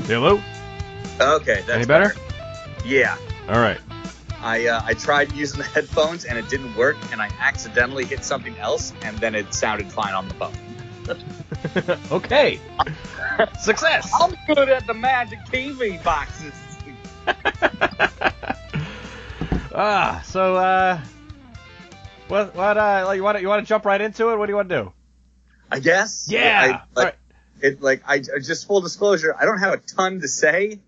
Hello? Okay, that's Any better? Yeah. All right. I tried using the headphones and it didn't work, and I accidentally hit something else, and then it sounded fine on the phone. Okay. Success. I'm good at the magic TV boxes. You want to jump right into it? What do you want to do? I guess. Yeah. I just full disclosure, I don't have a ton to say.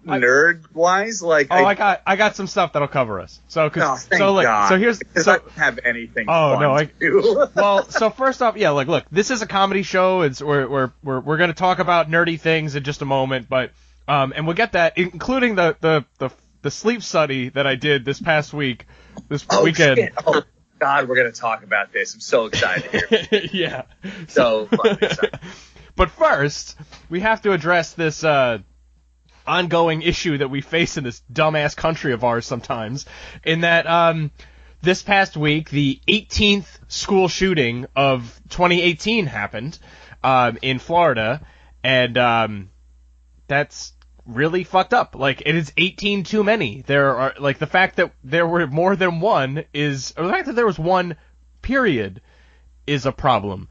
Nerd wise, I got some stuff that'll cover us. God. I don't have anything. Oh fun no! to do. Well, so first off, yeah, look, this is a comedy show. We're gonna talk about nerdy things in just a moment, but and we'll get that, including the sleep study that I did this past week, weekend. Shit. Oh God, we're gonna talk about this. I'm so excited to hear. Yeah. So fucking excited. But first, we have to address this ongoing issue that we face in this dumbass country of ours sometimes, in that this past week, the 18th school shooting of 2018 happened in Florida, and that's really fucked up. Like, it is 18 too many. There are, like, the fact that there were more than one is, or the fact that there was one, period, is a problem.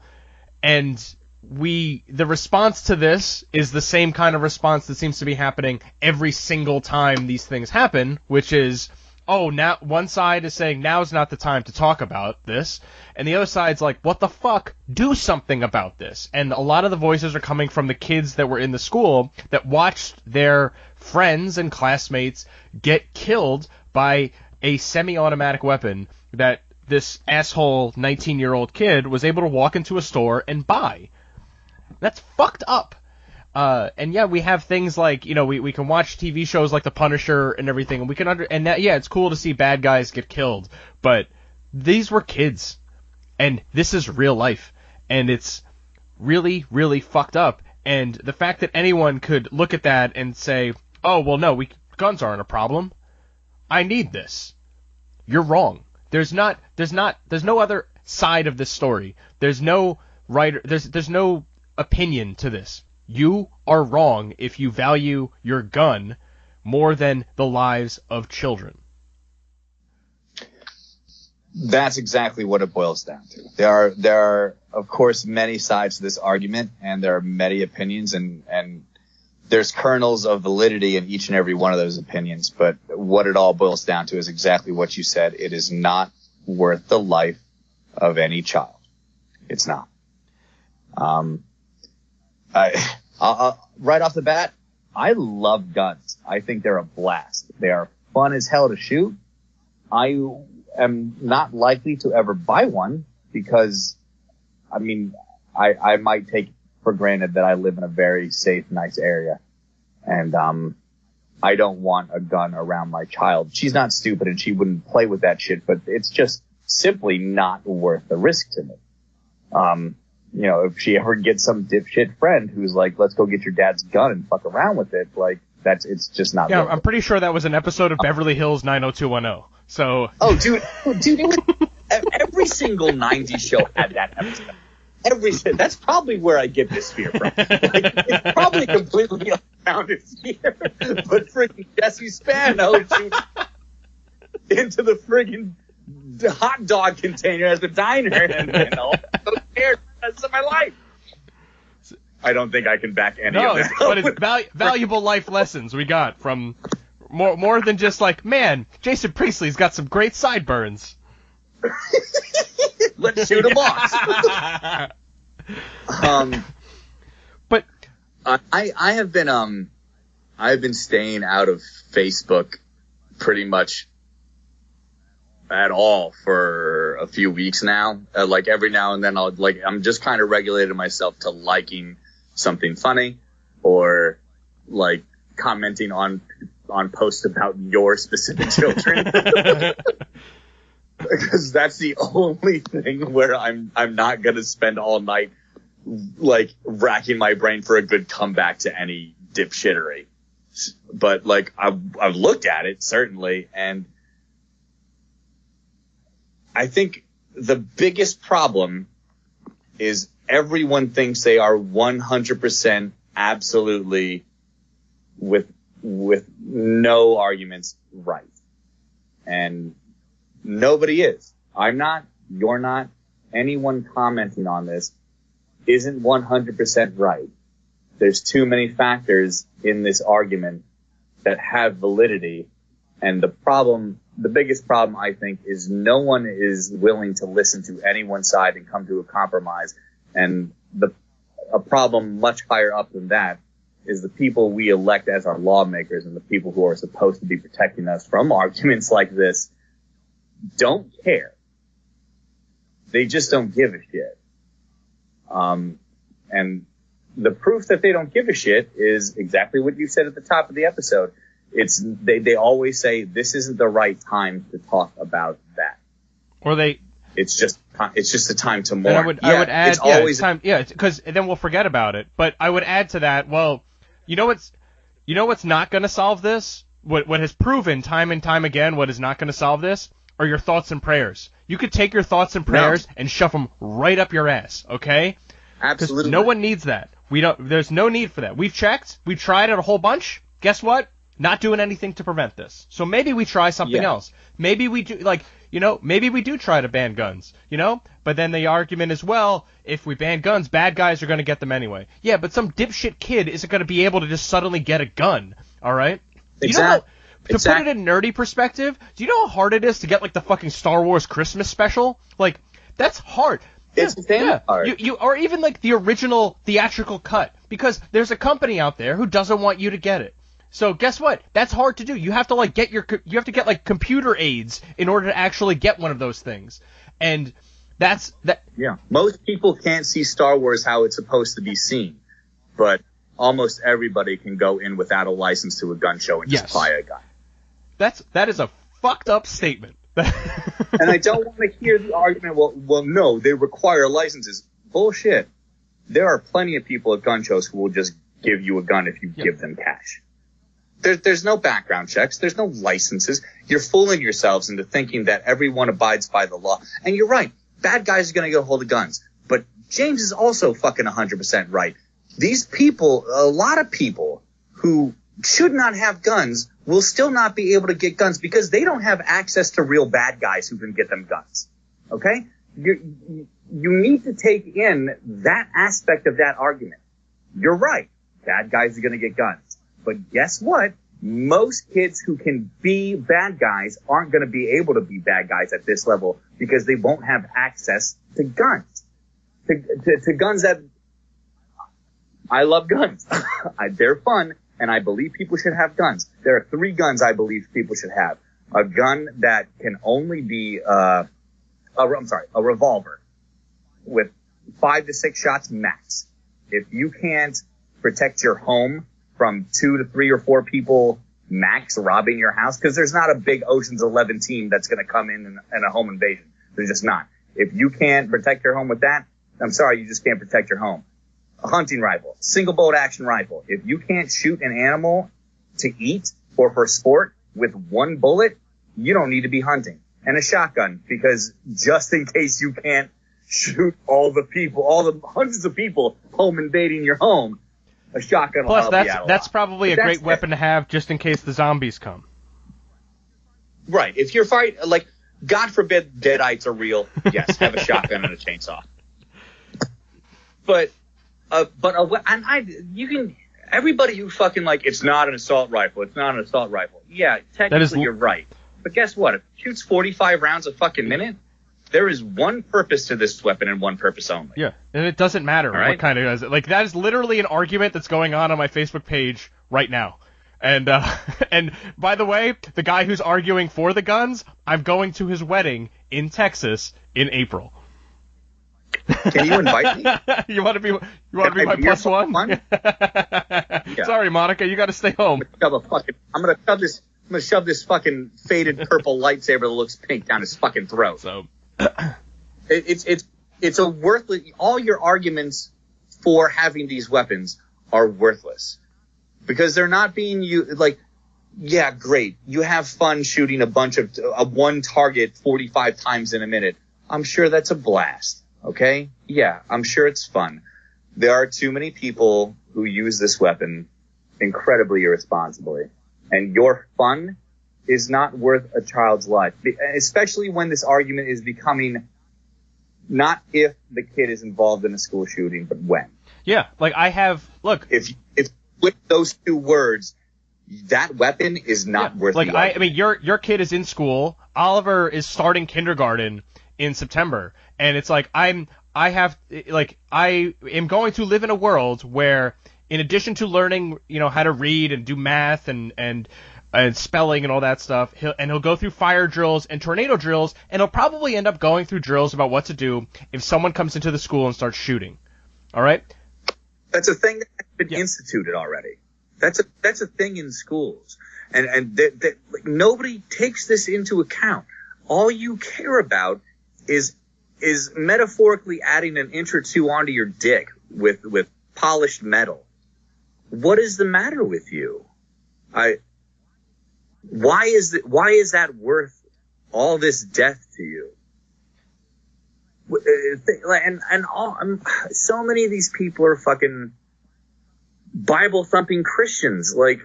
And the response to this is the same kind of response that seems to be happening every single time these things happen, which is, now one side is saying now's not the time to talk about this, and the other side's like, what the fuck? Do something about this. And a lot of the voices are coming from the kids that were in the school that watched their friends and classmates get killed by a semi-automatic weapon that this asshole 19-year-old kid was able to walk into a store and buy. That's fucked up. And yeah, we have things like, we can watch TV shows like The Punisher and everything, and we can it's cool to see bad guys get killed, but these were kids, and this is real life, and it's really, really fucked up. And the fact that anyone could look at that and say, oh, well, no, guns aren't a problem. I need this. You're wrong. There's no other side of this story. There's no writer, there's no opinion to this. You are wrong if you value your gun more than the lives of children. That's exactly what it boils down to. There are of course many sides to this argument, and there are many opinions, and there's kernels of validity in each and every one of those opinions, but what it all boils down to is exactly what you said. It is not worth the life of any child. It's not. Right off the bat, I love guns. I think they're a blast. They are fun as hell to shoot. I am not likely to ever buy one because, I might take for granted that I live in a very safe, nice area. And, I don't want a gun around my child. She's not stupid and she wouldn't play with that shit, but it's just simply not worth the risk to me. If she ever gets some dipshit friend who's like, let's go get your dad's gun and fuck around with it, it's just not. Yeah, I'm pretty sure that was an episode of Beverly Hills 90210. So. Oh, dude, every single 90s show had that episode. That's probably where I get this fear from. It's probably completely unfounded fear, but freaking Jesse Spano shoots into the friggin' hot dog container at the diner, and all scared the rest of my life. I don't think I can back any of that. But it's valuable life lessons we got from more than just like, man, Jason Priestley's got some great sideburns. Let's shoot him off. But I have been staying out of Facebook pretty much at all for a few weeks now. Like every now and then I'm just kind of regulating myself to liking something funny or like commenting on posts about your specific children. Because that's the only thing where I'm not going to spend all night like racking my brain for a good comeback to any dipshittery. But like I've looked at it certainly, and I think the biggest problem is everyone thinks they are 100% absolutely with no arguments right. And nobody is. I'm not, you're not, anyone commenting on this isn't 100% right. There's too many factors in this argument that have validity. And the biggest problem, I think, is no one is willing to listen to anyone's side and come to a compromise. And a problem much higher up than that is the people we elect as our lawmakers and the people who are supposed to be protecting us from arguments like this don't care. They just don't give a shit. And the proof that they don't give a shit is exactly what you said at the top of the episode. They always say this isn't the right time to talk about that. Or it's just a time to mourn. I would add, it's always time. Yeah, because then we'll forget about it. But I would add to that. Well, you know what's not going to solve this? What has proven time and time again what is not going to solve this are your thoughts and prayers. You could take your thoughts and prayers and shove them right up your ass. Okay? Absolutely. No one needs that. There's no need for that. We've checked. We've tried it a whole bunch. Guess what? Not doing anything to prevent this. So maybe we try something else. Maybe we do, maybe we do try to ban guns, But then the argument is, well, if we ban guns, bad guys are going to get them anyway. Yeah, but some dipshit kid isn't going to be able to just suddenly get a gun, all right? Exactly. To put it in nerdy perspective, do you know how hard it is to get, the fucking Star Wars Christmas special? That's hard. It's hard. Or even, the original theatrical cut, because there's a company out there who doesn't want you to get it. So guess what? That's hard to do. You have to get computer aids in order to actually get one of those things. And that's that. Yeah. Most people can't see Star Wars how it's supposed to be seen, but almost everybody can go in without a license to a gun show and just buy a gun. That is a fucked up statement. And I don't want to hear the argument, well, no, they require licenses. Bullshit. There are plenty of people at gun shows who will just give you a gun if you give them cash. There's no background checks. There's no licenses. You're fooling yourselves into thinking that everyone abides by the law. And you're right. Bad guys are going to get a hold of guns. But James is also fucking 100% right. These people, a lot of people who should not have guns will still not be able to get guns because they don't have access to real bad guys who can get them guns. Okay? You need to take in that aspect of that argument. You're right. Bad guys are going to get guns. But guess what? Most kids who can be bad guys aren't going to be able to be bad guys at this level because they won't have access to guns. To guns that... I love guns. They're fun, and I believe people should have guns. There are 3 guns I believe people should have. A gun that can only be... a revolver with 5 to 6 shots max. If you can't protect your home from 2 to 3 or 4 people max robbing your house, because there's not a big Ocean's 11 team that's going to come in a home invasion. There's just not. If you can't protect your home with that, I'm sorry, you just can't protect your home. A hunting rifle, single bolt action rifle. If you can't shoot an animal to eat or for sport with 1 bullet, you don't need to be hunting. And a shotgun, because just in case you can't shoot all the hundreds of people home invading your home, a shotgun will help you out a lot. That's probably a great weapon to have just in case the zombies come. Right. If you're fighting, God forbid deadites are real, yes, have a shotgun and a chainsaw. But you can, everybody who fucking it's not an assault rifle, it's not an assault rifle. Yeah, technically you're right. But guess what? If it shoots 45 rounds a fucking minute, there is one purpose to this weapon and one purpose only. Yeah, and it doesn't matter what kind of is it. That is literally an argument that's going on my Facebook page right now. And by the way, the guy who's arguing for the guns, I'm going to his wedding in Texas in April. Can you invite me? You want to be my plus one? Yeah. Sorry, Monica, you got to stay home. I'm gonna shove this fucking faded purple lightsaber that looks pink down his fucking throat. So it's a worthless. All your arguments for having these weapons are worthless because they're not being used. Yeah, great. You have fun shooting a bunch of one target 45 times in a minute. I'm sure that's a blast. Okay? Yeah, I'm sure it's fun. There are too many people who use this weapon incredibly irresponsibly. And your fun is not worth a child's life, especially when this argument is becoming not if the kid is involved in a school shooting, but when. Yeah, like if with those two words, that weapon is not worth like the argument. I mean, your kid is in school. Oliver is starting kindergarten in September, and it's like I am going to live in a world where, in addition to learning, how to read and do math and spelling and all that stuff, he'll go through fire drills and tornado drills, and he'll probably end up going through drills about what to do if someone comes into the school and starts shooting. All right? That's a thing that's been instituted already. That's a thing in schools, and like, nobody takes this into account. All you care about is metaphorically adding an inch or two onto your dick with polished metal. What is the matter with you? Why is that worth all this death to you? So many of these people are fucking Bible thumping Christians. Like,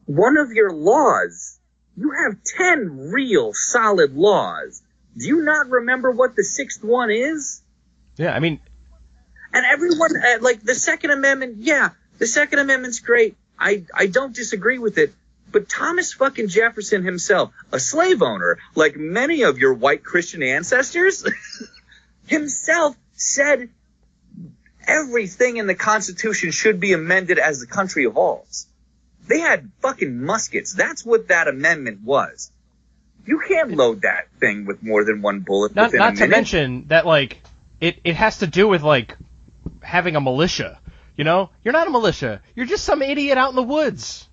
one of your laws, you have 10 real solid laws. Do you not remember what the 6th one is? Yeah, I mean, and everyone, like, the Second Amendment, yeah, the Second Amendment's great. I don't disagree with it. But Thomas fucking Jefferson himself, a slave owner, like many of your white Christian ancestors, himself said everything in the Constitution should be amended as the country evolves. They had fucking muskets. That's what that amendment was. You can't load that thing with more than one bullet within a minute. Not to mention that, like, it has to do with, like, having a militia. You're not a militia. You're just some idiot out in the woods.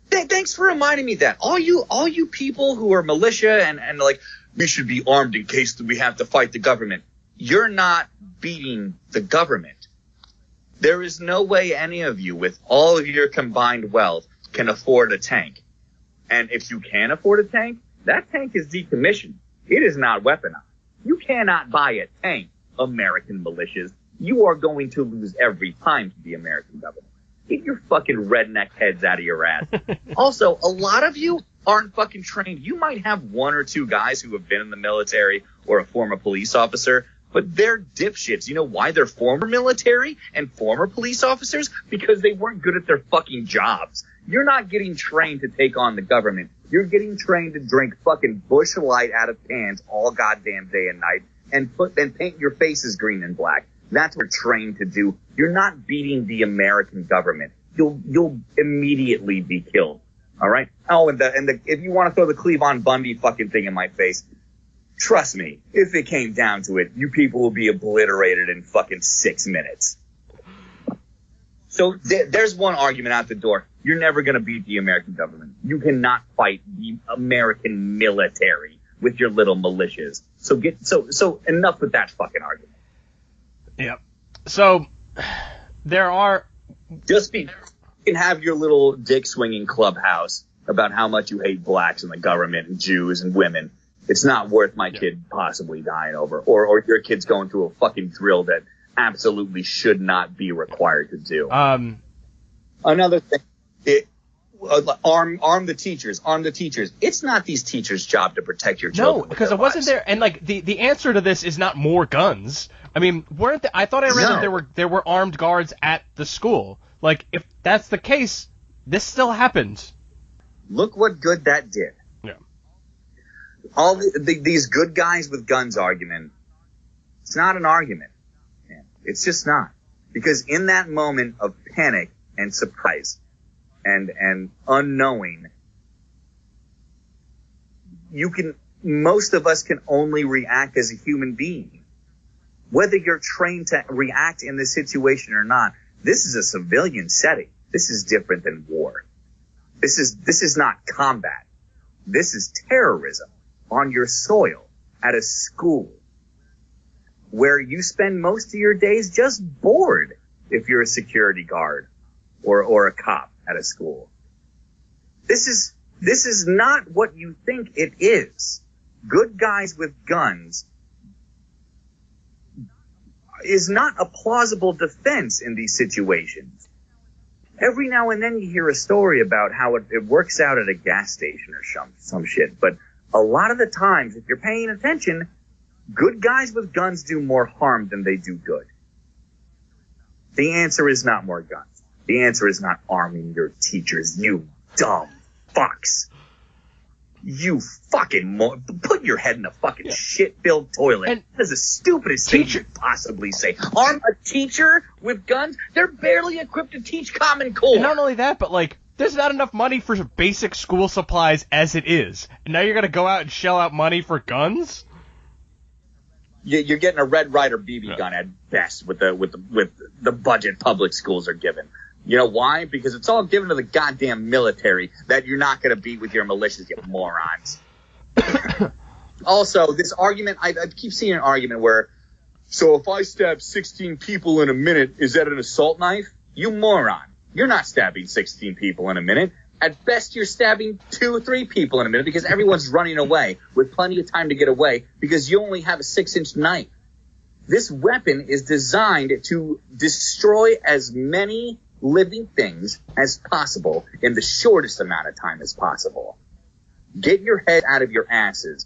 Thanks for reminding me that. All you people who are militia and like, we should be armed in case we have to fight the government. You're not beating the government. There is no way any of you, with all of your combined wealth, can afford a tank. And if you can afford a tank, that tank is decommissioned. It is not weaponized. You cannot buy a tank, American militias. You are going to lose every time to the American government. Get your fucking redneck heads out of your ass. Also, a lot of you aren't fucking trained. You might have one or two guys who have been in the military or a former police officer, but they're dipshits. You know why they're former military and former police officers? Because they weren't good at their fucking jobs. You're not getting trained to take on the government. You're getting trained to drink fucking Busch Light out of cans all goddamn day and night and paint your faces green and black. That's what you're trained to do. You're not beating the American government. You'll immediately be killed. All right. Oh, and if you want to throw the Cleavon Bundy fucking thing in my face, trust me, if it came down to it, you people will be obliterated in fucking 6 minutes. So there's one argument out the door. You're never going to beat the American government. You cannot fight the American military with your little militias. So enough with that fucking argument. Yeah. So there are just you can have your little dick swinging clubhouse about how much you hate blacks and the government and Jews and women. It's not worth my kid possibly dying over, or your kid's going through a fucking drill that absolutely should not be required to do. Another thing, arm the teachers. Arm the teachers. It's not these teachers' job to protect your children. No, because it wasn't there. And like the answer to this is not more guns. I mean, I thought I read that there were armed guards at the school. Like, if that's the case, this still happened. Look what good that did. Yeah. All these good guys with guns argument. It's not an argument. Man. It's just not. Because in that moment of panic and surprise and unknowing, most of us can only react as a human being. Whether you're trained to react in this situation or not, this is a civilian setting. This is different than war. This is not combat. This is terrorism on your soil at a school where you spend most of your days just bored if you're a security guard or a cop at a school. This is not what you think it is. Good guys with guns is not a plausible defense in these situations. Every now and then you hear a story about how it works out at a gas station or some shit, but a lot of the times, if you're paying attention, good guys with guns do more harm than they do good. The answer is not more guns. The answer is not arming your teachers, you dumb fucks. You fucking put your head in a fucking shit-filled toilet. And that is the stupidest thing you could possibly say. Arm a teacher with guns? They're barely equipped to teach Common Core. And not only that, but like, there's not enough money for basic school supplies as it is. And now you're gonna go out and shell out money for guns? You're getting a Red Ryder BB gun at best with the budget public schools are given. You know why? Because it's all given to the goddamn military that you're not going to beat with your militias, you morons. Also, this argument, I keep seeing an argument where, so if I stab 16 people in a minute, is that an assault knife? You moron. You're not stabbing 16 people in a minute. At best, you're stabbing 2 or 3 people in a minute because everyone's running away with plenty of time to get away because you only have a 6-inch knife. This weapon is designed to destroy as many living things as possible in the shortest amount of time as possible. Get your head out of your asses.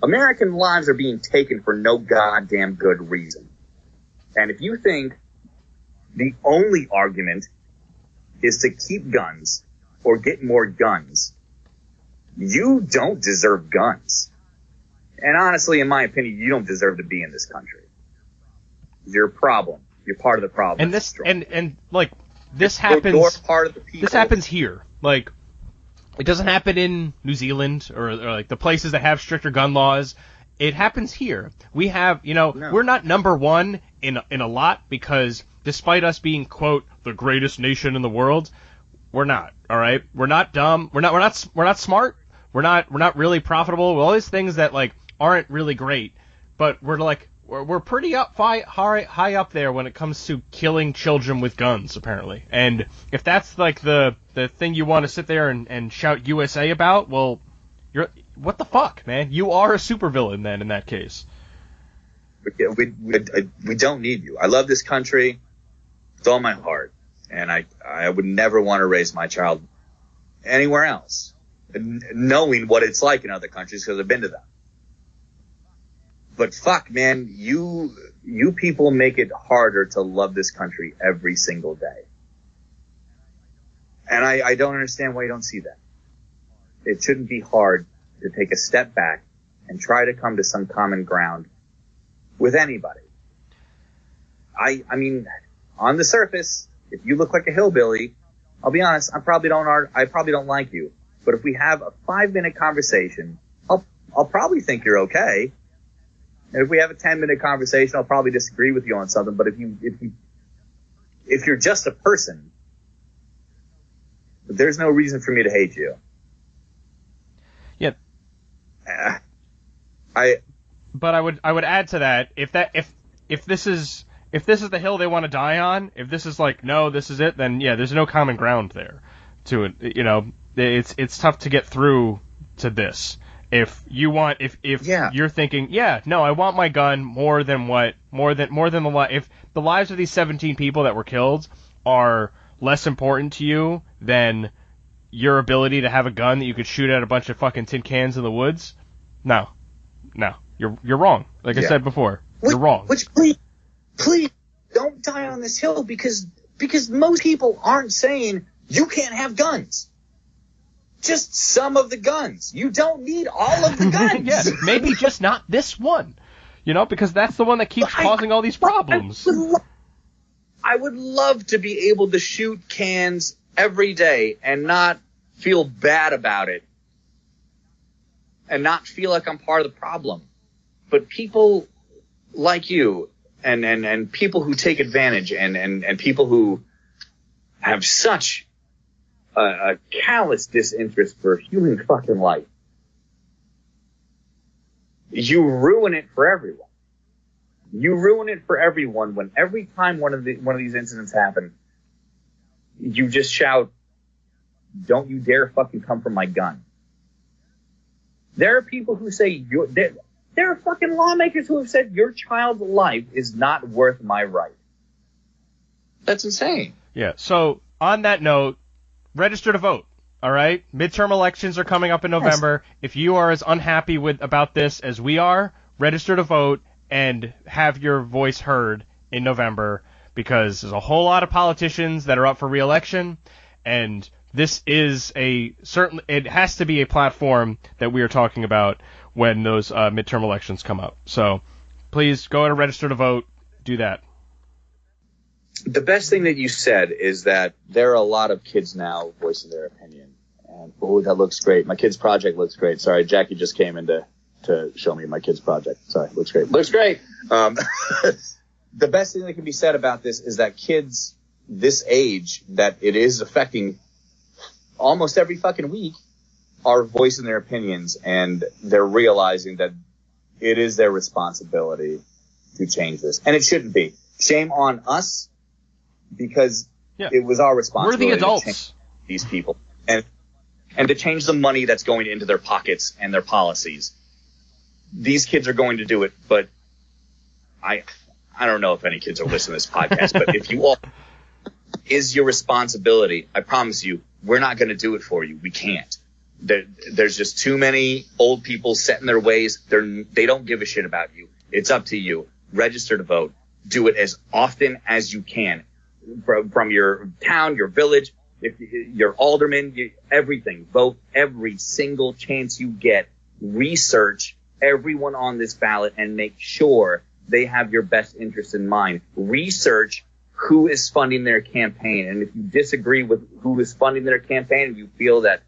American lives are being taken for no goddamn good reason. And if you think the only argument is to keep guns or get more guns, you don't deserve guns. And honestly, in my opinion, you don't deserve to be in this country. You're a problem. You're part of the problem. And this, and like, this happens. You're part of the people. This happens here. Like, it doesn't happen in New Zealand or like the places that have stricter gun laws. It happens here. We have, we're not number one in a lot because despite us being, quote, the greatest nation in the world, we're not. All right, we're not dumb. We're not smart. We're not really profitable. All these things that like aren't really great, but we're pretty high up there when it comes to killing children with guns, apparently. And if that's like the thing you want to sit there and shout USA about, well, what the fuck, man? You are a supervillain then in that case. We don't need you. I love this country with all my heart, and I would never want to raise my child anywhere else, knowing what it's like in other countries because I've been to them. But fuck, man, you people make it harder to love this country every single day. And I don't understand why you don't see that. It shouldn't be hard to take a step back and try to come to some common ground with anybody. I mean, on the surface, if you look like a hillbilly, I'll be honest, I probably don't like you. But if we have a 5-minute conversation, I'll probably think you're okay. And if we have a 10-minute conversation, I'll probably disagree with you on something. But if you're just a person, there's no reason for me to hate you. Yeah. But I would add to that if this is the hill they want to die on, if this is like no, this is it, then yeah, there's no common ground there to it. It's tough to get through to this. If you're thinking, yeah, no, I want my gun more than if the lives of these 17 people that were killed are less important to you than your ability to have a gun that you could shoot at a bunch of fucking tin cans in the woods, no, you're wrong. Like I said before, you're wrong. Which please don't die on this hill because most people aren't saying you can't have guns. Just some of the guns. You don't need all of the guns. Yeah, maybe just not this one. Because that's the one that keeps causing all these problems. I would love to be able to shoot cans every day and not feel bad about it. And not feel like I'm part of the problem. But people like you and people who take advantage and people who have such a callous disinterest for human fucking life. You ruin it for everyone. You ruin it for everyone when every time one of these incidents happen, you just shout, "Don't you dare fucking come for my gun." There are people who say There are fucking lawmakers who have said your child's life is not worth my right. That's insane. Yeah. So on that note, register to vote. All right. Midterm elections are coming up in November. Yes. If you are as unhappy about this as we are, register to vote and have your voice heard in November, because there's a whole lot of politicians that are up for re-election, and this is it has to be a platform that we are talking about when those midterm elections come up. So please go to register to vote. Do that. The best thing that you said is that there are a lot of kids now voicing their opinion. And, that looks great. My kid's project looks great. Sorry, Jackie just came in to show me my kid's project. Sorry, looks great. Looks great. The best thing that can be said about this is that kids this age, that it is affecting almost every fucking week, are voicing their opinions, and they're realizing that it is their responsibility to change this. And it shouldn't be. Shame on us, because it was our responsibility. We're the adults. To change these people. And to change the money that's going into their pockets and their policies. These kids are going to do it, but I don't know if any kids are listening to this podcast, but if you all is your responsibility, I promise you, we're not going to do it for you. We can't. There's just too many old people set in their ways. They don't give a shit about you. It's up to you. Register to vote. Do it as often as you can. From your town, your village, your alderman, everything. Vote every single chance you get. Research everyone on this ballot and make sure they have your best interest in mind. Research who is funding their campaign. And if you disagree with who is funding their campaign and you feel that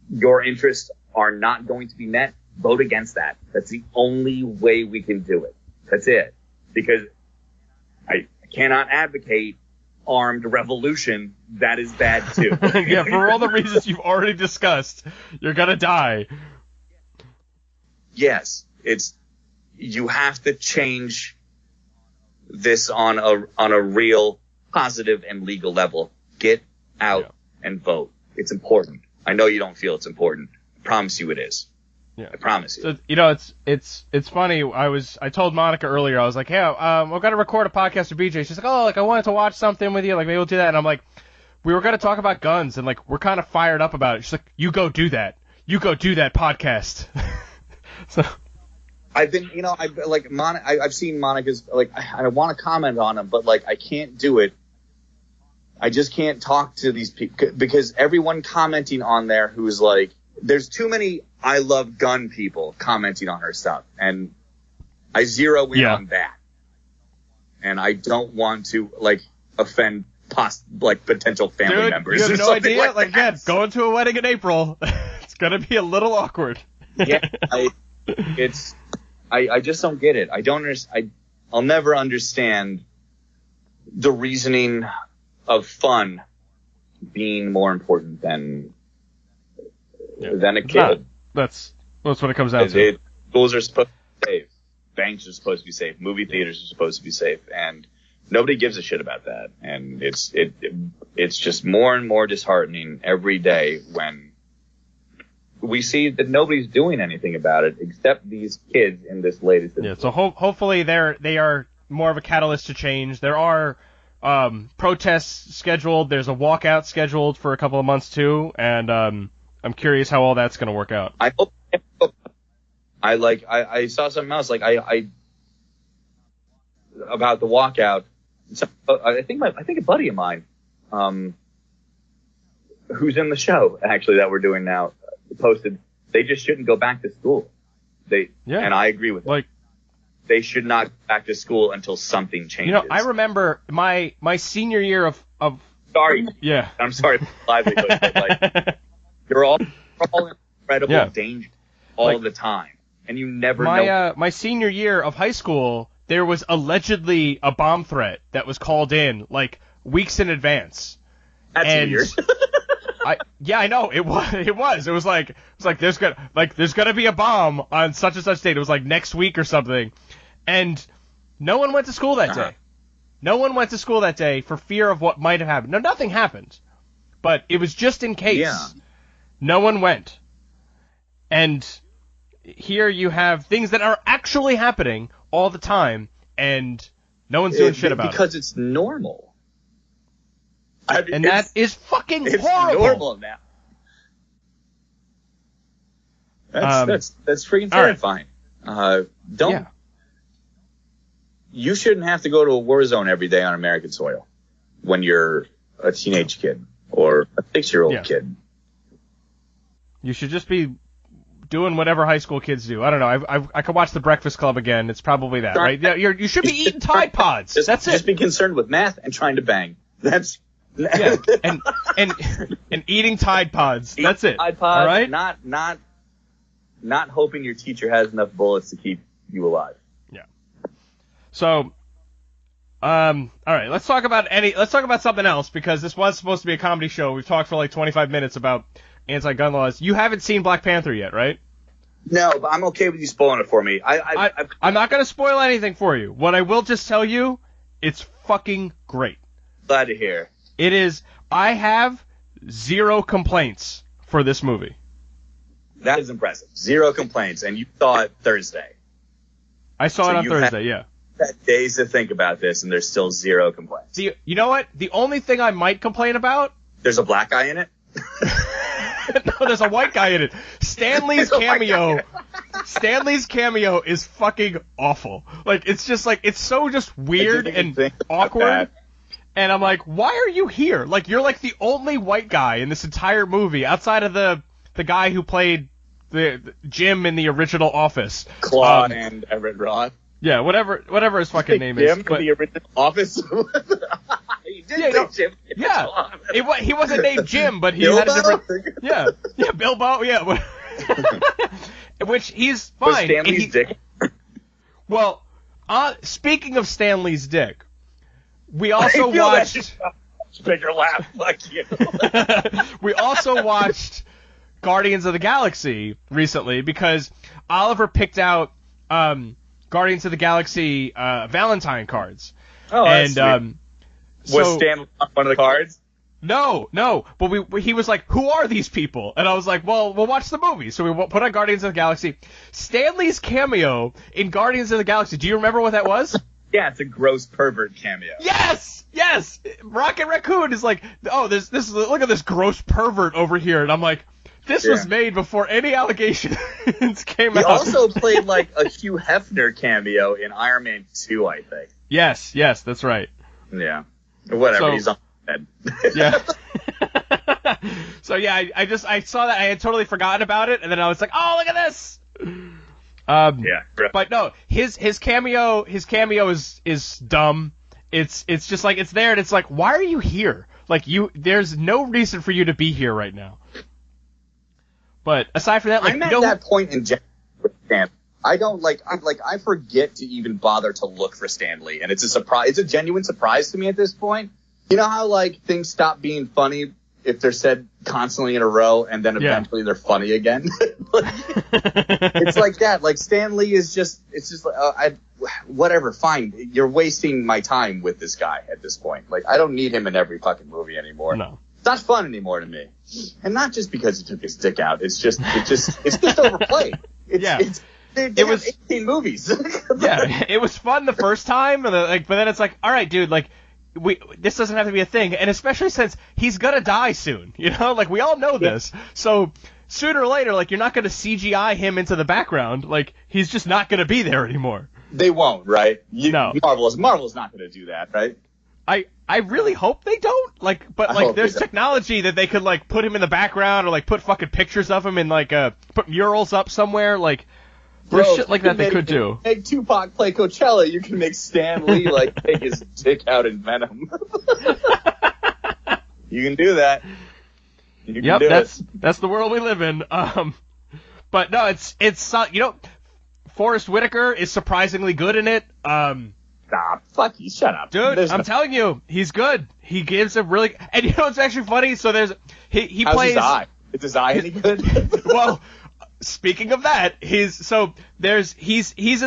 your interests are not going to be met, vote against that. That's the only way we can do it. That's it. Because I cannot advocate armed revolution. That is bad too. Yeah, for all the reasons you've already discussed, you're gonna die. Yes, you have to change this on a real positive and legal level. Get out and vote. It's important. I know you don't feel it's important. I promise you it is. Yeah. I promise you. So, it's funny. I told Monica earlier, I was like, yeah, we're going to record a podcast with BJ. She's like, oh, I wanted to watch something with you. Like, maybe we'll do that. And I'm like, we were going to talk about guns, and like, we're kind of fired up about it. She's like, you go do that. You go do that podcast. So. I've been, I've seen Monica's, like, I want to comment on them, but like, I can't do it. I just can't talk to these people because everyone commenting on there who's like, there's too many I love gun people commenting on her stuff, and I zero in on that. And I don't want to like offend potential family members. You have no idea? Like going to a wedding in April, it's gonna be a little awkward. Yeah, I just don't get it. I don't understand. I'll never understand the reasoning of fun being more important than a kid. That's what it comes down to. Schools are supposed to be safe. Banks are supposed to be safe. Movie theaters are supposed to be safe. And nobody gives a shit about that. And it's just more and more disheartening every day when we see that nobody's doing anything about it except these kids in this latest. Yeah. So hopefully they are more of a catalyst to change. There are protests scheduled. There's a walkout scheduled for a couple of months too. And I'm curious how all that's going to work out. I hope. I saw something else. Like I about the walkout. So, I think a buddy of mine, who's in the show actually that we're doing now, posted they just shouldn't go back to school. And I agree with that. They should not go back to school until something changes. I remember my senior year of. Sorry. Yeah. I'm sorry for livelihood, but you're all in incredible danger all the time, and you never know. My senior year of high school, there was allegedly a bomb threat that was called in weeks in advance. That's weird. I know it was. It was like there's gonna be a bomb on such and such date. It was like next week or something, and no one went to school that day. No one went to school that day for fear of what might have happened. No, nothing happened, but it was just in case. Yeah. No one went. And here you have things that are actually happening all the time, and no one's doing shit about it. Because it's normal. And that is fucking it's horrible. Normal now. That's freaking terrifying. Don't. You shouldn't have to go to a war zone every day on American soil when you're a teenage kid or a 6-year-old kid. You should just be doing whatever high school kids do. I don't know. I could watch The Breakfast Club again. It's probably that, right? Yeah, you should be eating Tide Pods. That's it. Just be concerned with math and trying to bang. That's and eating Tide Pods. That's it. Tide Pods. All right? Not hoping your teacher has enough bullets to keep you alive. Yeah. So, all right. Let's talk about something else, because this was supposed to be a comedy show. We've talked for like 25 minutes about anti-gun laws. You haven't seen Black Panther yet, right? No, but I'm okay with you spoiling it for me. I'm not going to spoil anything for you. What I will just tell you, it's fucking great. Glad to hear. It is. I have 0 complaints for this movie. That is impressive. 0 complaints, and you saw it Thursday. I saw it on Thursday, yeah. Had days to think about this, and there's still 0 complaints. You know what? The only thing I might complain about... There's a black guy in it? No, there's a white guy in it. Stanley's cameo is fucking awful. Like, it's just like, it's so just weird and awkward. And I'm like, why are you here? Like, you're like the only white guy in this entire movie, outside of the guy who played the Jim in the original Office. Claude and Everett Roth. Yeah, whatever his fucking name Jim is. in the original Office? He did say Jim. Yeah. He wasn't named Jim, but he had a different... Yeah, Bilbo, yeah. Which he's fine. Was Stanley's dick? Well, speaking of Stanley's dick, we also watched... Bigger laugh, fuck you. We also watched Guardians of the Galaxy recently, because Oliver picked out Guardians of the Galaxy Valentine cards. Oh, that's sweet. Was Stan on one of the cards? No, but he was like, who are these people? And I was like, well, we'll watch the movie. So we put on Guardians of the Galaxy. Stanley's cameo in Guardians of the Galaxy, do you remember what that was? Yeah, it's a gross pervert cameo. Yes! Rocket Raccoon is like, oh, look at this gross pervert over here. And I'm like, this was made before any allegations came out. He also played like a Hugh Hefner cameo in Iron Man 2, I think. Yes, that's right. Yeah. Whatever, he's on the bed. Yeah. So yeah, I saw that, I had totally forgotten about it, and then I was like, oh, look at this! Yeah. But no, his cameo is dumb. It's just like, it's there, and it's like, why are you here? Like, there's no reason for you to be here right now. But aside from that, like, I'm at that point in general with Stan. I forget to even bother to look for Stanley, and it's a surprise. It's a genuine surprise to me at this point. You know how like things stop being funny if they're said constantly in a row, and then eventually they're funny again. It's like that. Like Stanley is just, it's just like, whatever, fine. You're wasting my time with this guy at this point. Like I don't need him in every fucking movie anymore. No. It's not fun anymore to me. And not just because he took his dick out. It's just overplayed. It was 18 movies. Yeah, it was fun the first time, but then it's like, all right, dude, like, this doesn't have to be a thing, and especially since he's gonna die soon, you know, like we all know this. So sooner or later, like, you're not gonna CGI him into the background, like he's just not gonna be there anymore. They won't, right? No, Marvel's not gonna do that, right? I really hope they don't, like, but like there's technology that they could like put him in the background, or like put fucking pictures of him in like put murals up somewhere, like. There's shit like that they could do. Make Tupac play Coachella. You can make Stan Lee like take his dick out in Venom. You can do that. That's the world we live in. But no, it's you know, Forrest Whitaker is surprisingly good in it. Stop. Fuck you. Shut up. Dude, I'm telling you, he's good. He gives a really... And you know what's actually funny? So there's... He How's plays... his eye? Is his eye any good? Well... Speaking of that, he's in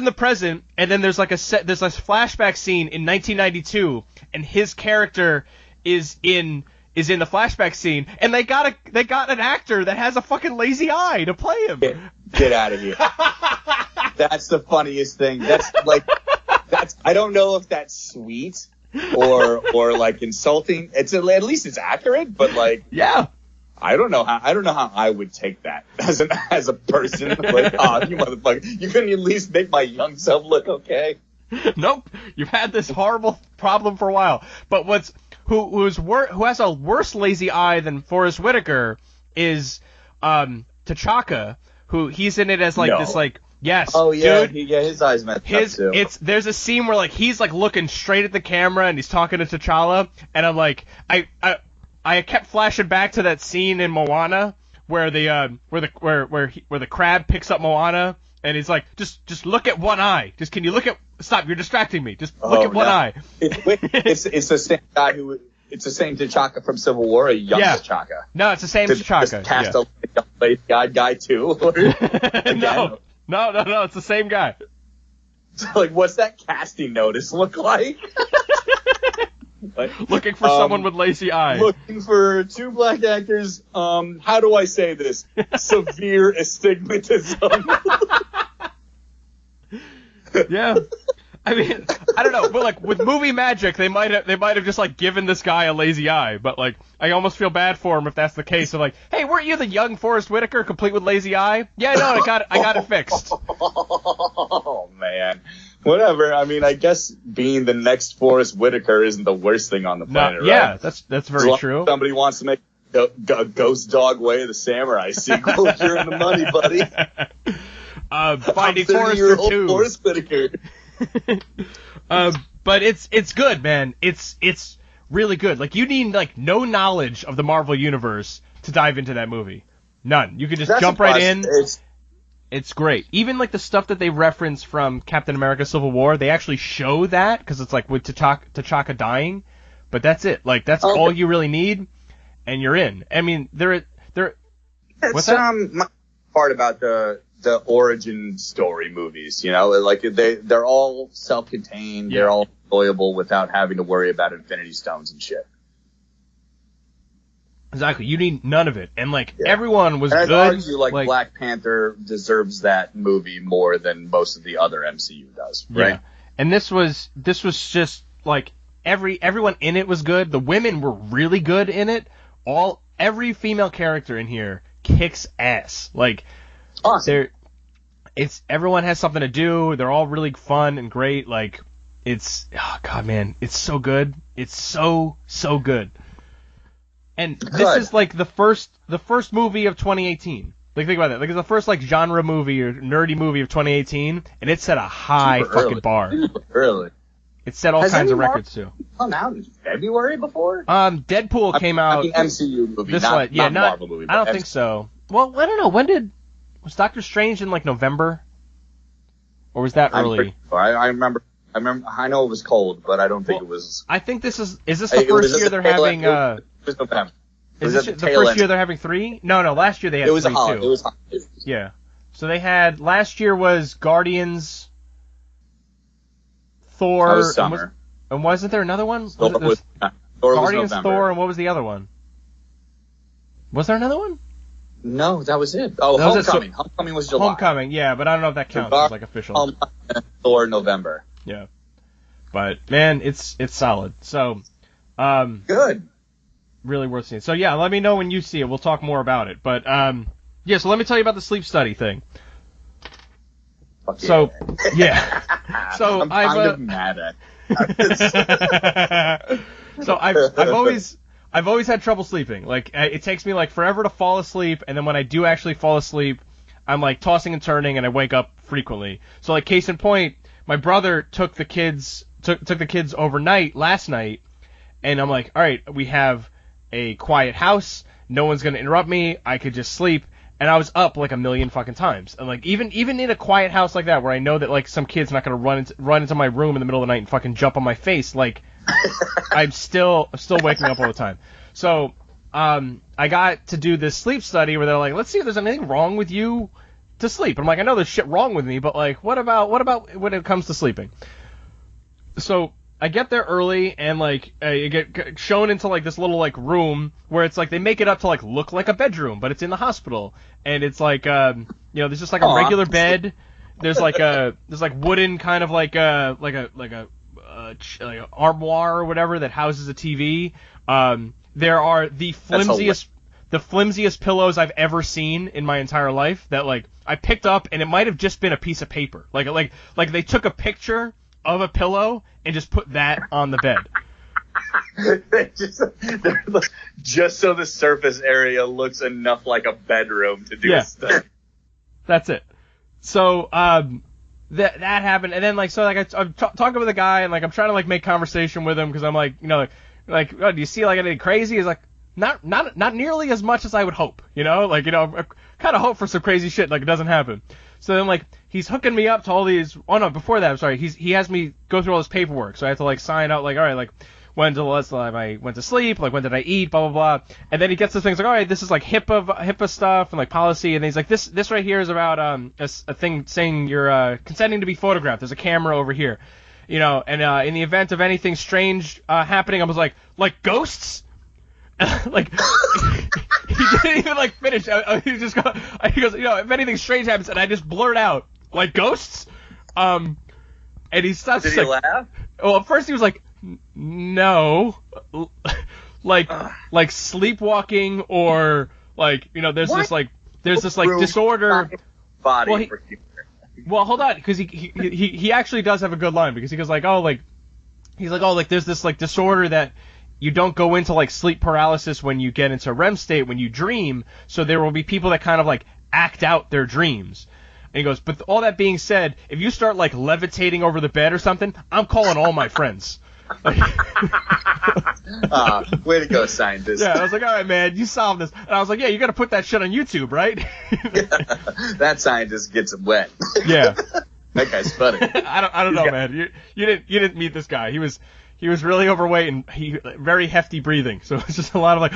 the present, and then there's like there's a flashback scene in 1992, and his character is in the flashback scene, and they got an actor that has a fucking lazy eye to play him. Get out of here. That's the funniest thing. That's I don't know if that's sweet or like insulting. At least it's accurate, but like, yeah. I don't know how I would take that as a person. Like, oh, you motherfucker, you couldn't at least make my young self look okay. Nope, you've had this horrible problem for a while. But who has a worse lazy eye than Forrest Whitaker is T'Chaka, who he's in it as like this like. Yes. Oh yeah, dude. His eyes messed up too. There's a scene where like he's like looking straight at the camera and he's talking to T'Challa, and I'm like, I kept flashing back to that scene in Moana where the crab picks up Moana and he's like, just look at one eye. Just can you look at? Stop! You're distracting me. Just look at one eye. It's the same guy who. It's the same T'Chaka from Civil War, a young T'Chaka. No, it's the same T'Chaka. Just cast a lady guy too. No, it's the same guy. So, like, what's that casting notice look like? Looking for someone with lazy eye. Looking for 2 black actors. How do I say this? Severe astigmatism. Yeah. I mean, I don't know, but like with movie magic, they might have just like given this guy a lazy eye, but like I almost feel bad for him if that's the case. So like, hey, weren't you the young Forrest Whitaker, complete with lazy eye? Yeah, no, I got it fixed. Oh man, whatever. I mean, I guess being the next Forrest Whitaker isn't the worst thing on the planet, right? Yeah, that's very true. Somebody wants to make a Ghost Dog Way of the Samurai sequel. You're in the money, buddy. Finding Forrester 2. Forrest Whitaker. But it's good, man. It's really good. Like you need like no knowledge of the Marvel universe to dive into that movie. None. You can just jump right in. It's great. Even like the stuff that they reference from Captain America: Civil War, they actually show that because it's like with T'Chaka dying. But that's it. Like that's all you really need, and you're in. I mean, they're. What's that? My part about the origin story movies, you know, like they're all self-contained, they're all enjoyable without having to worry about Infinity Stones and shit. Exactly, you need none of it, and like everyone was and good. I'd argue like Black Panther deserves that movie more than most of the other MCU does, right? Yeah. And this was just like everyone in it was good. The women were really good in it. Every female character in here kicks ass. Like. Awesome. Everyone has something to do. They're all really fun and great. Like, God, man, it's so good. It's so good. And this is like the first movie of 2018. Like, think about that. Like, it's the first like genre movie or nerdy movie of 2018, and it set a high fucking bar. Really? It set all kinds of records too. Come out in February before? Deadpool came out. I mean, MCU movie, not Marvel movie. I don't think so. Well, I don't know. Was Doctor Strange in like November? Or was that early? I remember. I know it was cold, but I don't think it was. I think this is this the first year they're having? It was November. Is this the first year they're having 3? No. Last year they had 3 too. It was hot. Yeah. So they had last year was Guardians, Thor. That was summer. And wasn't there another one? Thor was Guardians, November. Thor, and what was the other one? Was there another one? No, that was it. Oh, Homecoming. Homecoming was July. Homecoming, yeah, but I don't know if that counts as like official. Thor, November. Yeah. But man, it's solid. So, good. Really worth seeing. So yeah, let me know when you see it. We'll talk more about it. But yeah. So let me tell you about the sleep study thing. Fuck so yeah. So I'm kind of mad at. So I've always had trouble sleeping. Like, it takes me, like, forever to fall asleep, and then when I do actually fall asleep, I'm, like, tossing and turning, and I wake up frequently. So, like, case in point, my brother took the kids overnight last night, and I'm like, all right, we have a quiet house, no one's gonna interrupt me, I could just sleep, and I was up, like, a million fucking times. And, like, even in a quiet house like that, where I know that, like, some kid's not gonna run into my room in the middle of the night and fucking jump on my face, like... I'm still waking up all the time. So, I got to do this sleep study where they're like, let's see if there's anything wrong with you to sleep. I'm like, I know there's shit wrong with me, but like, what about when it comes to sleeping? So, I get there early and like, I get shown into like this little like room where it's like, they make it up to like look like a bedroom, but it's in the hospital. And it's like, there's just like a regular bed. There's like wooden kind of like a armoire or whatever that houses a TV. There are the flimsiest pillows I've ever seen in my entire life that like I picked up, and it might have just been a piece of paper. Like they took a picture of a pillow and just put that on the bed. just so the surface area looks enough like a bedroom to do stuff. That's it. So that happened, and then I'm talking with a guy, and like I'm trying to like make conversation with him because I'm like, oh, do you see like anything crazy? He's like, not nearly as much as I would hope, I kind of hope for some crazy shit, like it doesn't happen. So then like he's hooking me up to all these. Oh no, before that, I'm sorry. He has me go through all this paperwork, so I have to like sign out like, all right, like when did the last time I went to sleep, like when did I eat, blah blah blah. And then he gets to things like, all right, this is like HIPAA stuff and like policy, and then he's like, this right here is about a thing saying you're consenting to be photographed. There's a camera over here, and in the event of anything strange happening, I was like ghosts. Like he didn't even like finish. He goes, if anything strange happens, and I just blurt out like ghosts. And he stops. Did he laugh? Well, at first he was like, no, like sleepwalking, or like there's what? this disorder. Body. Well, hold on, because he actually does have a good line, because he goes like, there's this like disorder that you don't go into like sleep paralysis when you get into REM state when you dream, so there will be people that kind of like act out their dreams. And he goes, but all that being said, if you start like levitating over the bed or something, I'm calling all my friends. Way to go, scientist. Yeah, I was like, all right, man, you solved this. And I was like, yeah, you got to put that shit on YouTube, right? That scientist gets it wet. Yeah. That guy's funny. I don't know, man. You didn't meet this guy. He was really overweight and very hefty breathing. So it's just a lot of like.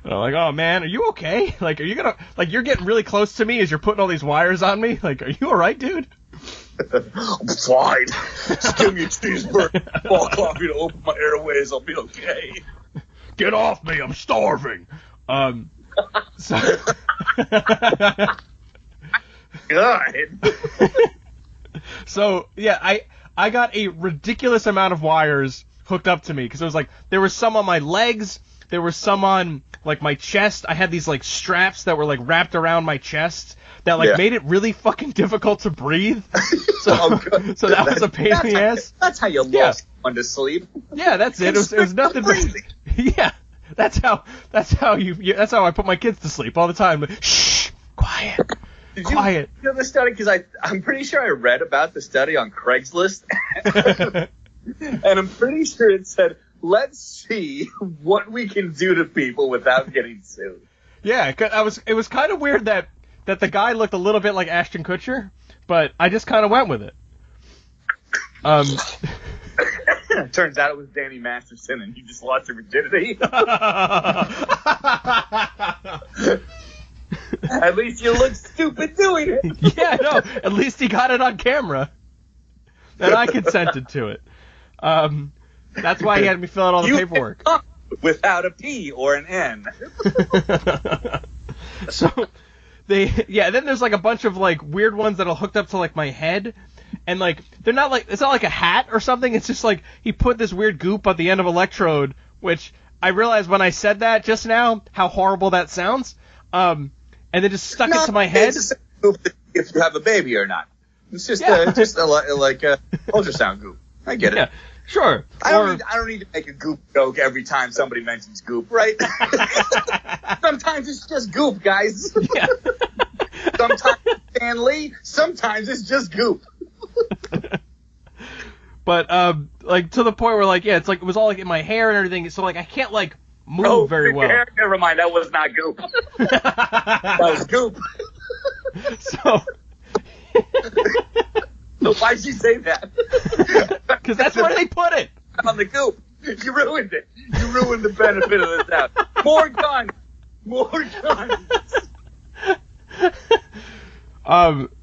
And I'm like, oh man, are you okay? Like, are you gonna you're getting really close to me as you're putting all these wires on me? Like, are you all right, dude? I'm fine. Just give me a cheeseburger, more coffee to open my airways. I'll be okay. Get off me! I'm starving. So. God. So yeah, I got a ridiculous amount of wires hooked up to me, because it was like there was some on my legs, there was some on like my chest. I had these like straps that were like wrapped around my chest that like made it really fucking difficult to breathe. So, so that was a pain in the ass. That's how you lost someone to sleep. Yeah, that's it. It was nothing but yeah. That's how I put my kids to sleep all the time. Like, shh, quiet. Quiet. You know the study? Because I'm pretty sure I read about the study on Craigslist. And I'm pretty sure it said, let's see what we can do to people without getting sued. Yeah, it was kind of weird that the guy looked a little bit like Ashton Kutcher, but I just kind of went with it. Turns out it was Danny Masterson, and he just lost her virginity. At least you look stupid doing it. Yeah, no. At least he got it on camera, and I consented to it. That's why he had me fill out all the paperwork. Without a P or an N. So then there's like a bunch of like weird ones that are hooked up to like my head, and like they're not like, it's not like a hat or something. It's just like he put this weird goop at the end of electrode, which I realized when I said that just now how horrible that sounds. And then just stuck it to my head. It's just if you have a baby or not. It's just like a ultrasound goop. I get it. Yeah, sure. I don't need to make a goop joke every time somebody mentions goop, right? Sometimes it's just goop, guys. Yeah. Sometimes it's Stan Lee. Sometimes it's just goop. But like to the point where like it's like it was all like in my hair and everything, so like I can't like move very well. Never mind, that was not goop. That was goop. So why'd you say that? Because that's where they put it. On the goop. You ruined it. You ruined the benefit of the doubt. More guns. More guns.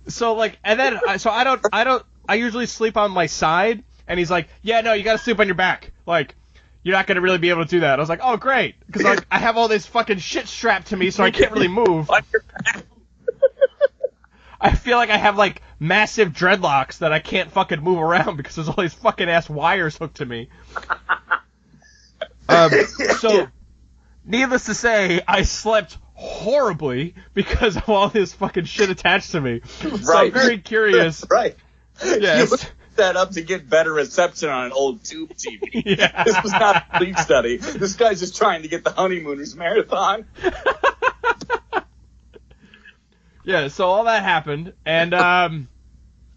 So like, and then I usually sleep on my side, and he's like, yeah, no, you gotta sleep on your back. Like, you're not going to really be able to do that. I was like, oh, great. Because like, I have all this fucking shit strapped to me, so I can't really move. I feel like I have, like, massive dreadlocks that I can't fucking move around because there's all these fucking ass wires hooked to me. So, needless to say, I slept horribly because of all this fucking shit attached to me. So I'm very curious. Right. Yes. You that up to get better reception on an old tube TV. Yeah. This was not a sleep study. This guy's just trying to get the Honeymooners marathon. Yeah, so all that happened, and I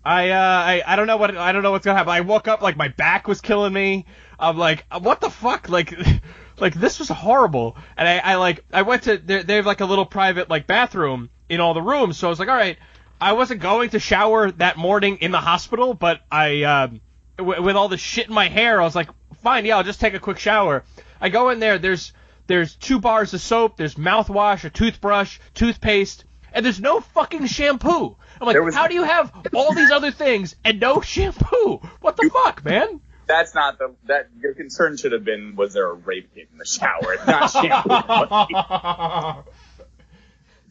don't know what's gonna happen. I woke up like my back was killing me. I'm like, what the fuck? Like this was horrible. And I went to they have like a little private like bathroom in all the rooms, so I was like, all right. I wasn't going to shower that morning in the hospital, but with all the shit in my hair, I was like, fine, yeah, I'll just take a quick shower. I go in there, there's 2 bars of soap, there's mouthwash, a toothbrush, toothpaste, and there's no fucking shampoo. I'm like, how do you have all these other things and no shampoo? What the fuck, man? That's not that your concern should have been, was there a rape kit in the shower? It's not shampoo.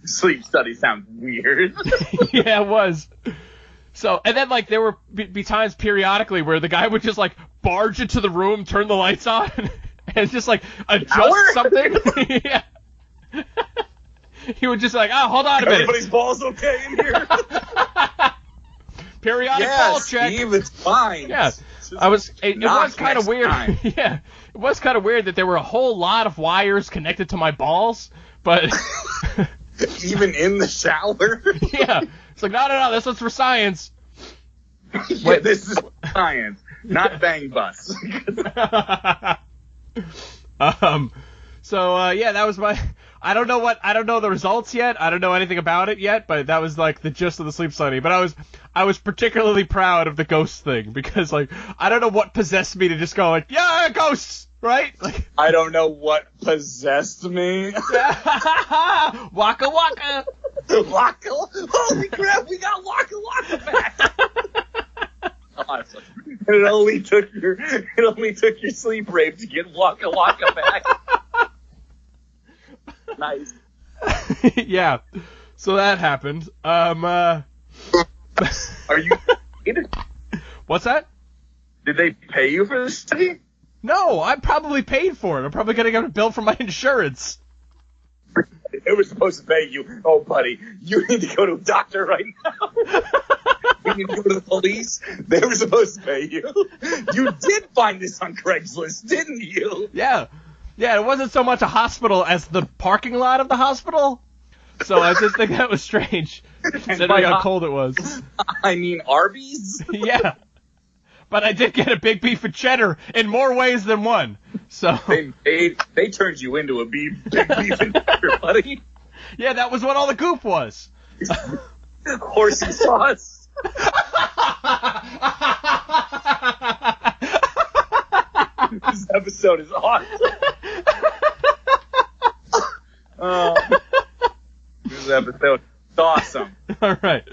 Sleep study sounds weird. Yeah, it was. So, and then, like, there were be times periodically where the guy would just, like, barge into the room, turn the lights on, and just, like, adjust something. Yeah. He would just, like, oh, hold on a minute. Everybody's balls okay in here? Periodic ball check. Steve, it's fine. Yeah. It was kind of weird. Yeah. It was kind of weird that there were a whole lot of wires connected to my balls, but... Even in the shower? Yeah. It's like, no, this one's for science. Yeah, this is science, not bang bus. Yeah, that was my... I don't know the results yet. I don't know anything about it yet, but that was like the gist of the sleep study. But I was particularly proud of the ghost thing because, like, I don't know what possessed me to just go like, yeah, ghosts, right? Like, I don't know what possessed me. Waka waka. Waka, holy crap, we got Waka Waka back. Awesome. It only took your sleep rape to get Waka Waka back. Nice. Yeah. So that happened. Are you paid? What's that? Did they pay you for this study? No, I probably paid for it. I'm probably gonna get a bill from my insurance. They were supposed to pay you. Oh, buddy, you need to go to a doctor right now. You need to go to the police. They were supposed to pay you. You did find this on Craigslist, didn't you? Yeah. Yeah, it wasn't so much a hospital as the parking lot of the hospital. So I just think that was strange, considering how cold it was. I mean, Arby's? Yeah. But I did get a big beef and cheddar in more ways than one. So they turned you into a big beef and cheddar, buddy. Yeah, that was what all the goop was. Horsey sauce. This episode is awesome. This episode is awesome. All right.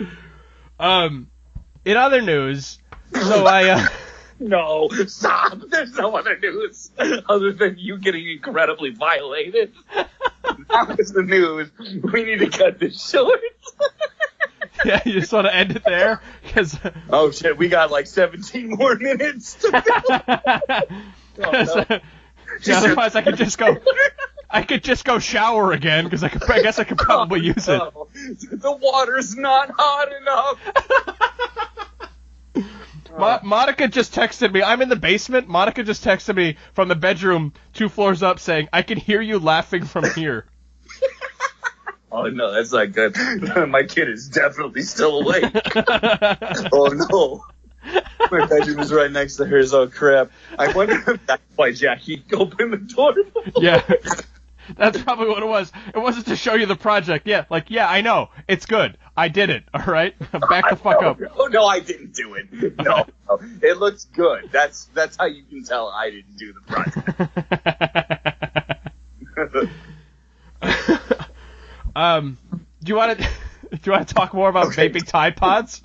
In other news, so I No, stop. There's no other news other than you getting incredibly violated. That was the news. We need to cut this short. Yeah, you just want to end it there? Oh shit, we got like 17 more minutes to go. Oh, no. Otherwise, I could just go shower again because I guess I could probably use it. No. The water's not hot enough. Monica just texted me. I'm in the basement. Monica just texted me from the bedroom 2 floors up saying, I can hear you laughing from here. Oh, no, that's not good. My kid is definitely still awake. Oh, no. My bedroom is right next to hers. Oh, crap. I wonder if that's why Jackie opened the door. Yeah. That's probably what it was. It wasn't to show you the project. Yeah, I know. It's good. I did it. All right? Back the fuck up. Oh, no, I didn't do it. No. It looks good. That's how you can tell I didn't do the project. Do you want to talk more about vaping Tide Pods?